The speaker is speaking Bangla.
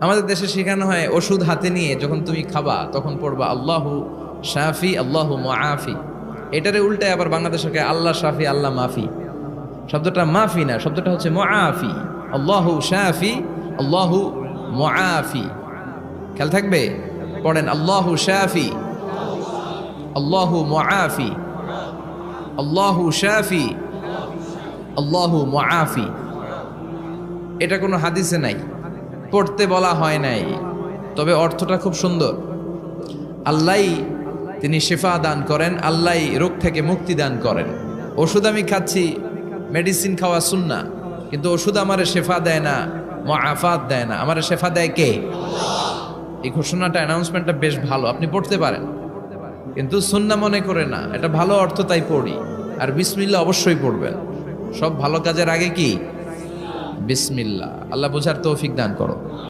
আমাদের দেশে শেখানো হয় ওষুধ হাতে নিয়ে যখন তুমি খাবা তখন পড়বা আল্লাহু শাফি আল্লাহু মুআফি। এটারে উল্টায় আবার বাংলাদেশকে আল্লাহ শাফি আল্লাহ মাফি। শব্দটা মাফি না, শব্দটা হচ্ছে মুআফি। আল্লাহু শাফি আল্লাহু মুআফি। খেয়াল থাকবে, পড়েন আল্লাহু শাফি আল্লাহু মুআফি আল্লাহু শাফি আল্লাহু মুআফি। এটা কোনো হাদিসে নাই, পড়তে বলা হয় নাই, তবে অর্থটা খুব সুন্দর। আল্লাহই তিনি শিফা দান করেন, আল্লাহই রোগ থেকে মুক্তি দান করেন। ওষুধ আমি খাচ্ছি, মেডিসিন খাওয়া সুন্নাহ, কিন্তু ওষুধ আমারে শেফা দেয় না, মুআফাত দেয় না। আমারে শেফা দেয় কে? এই ঘোষণাটা, অ্যানাউন্সমেন্টটা বেশ ভালো, আপনি পড়তে পারেন, কিন্তু সুন্নাহ মনে করে না। এটা ভালো অর্থ, তাই পড়ি। আর বিসমিল্লাহ অবশ্যই পড়বেন। সব ভালো কাজের আগে কি? বিসমিল্লাহ। আল্লাহ বোঝার তৌফিক দান করো।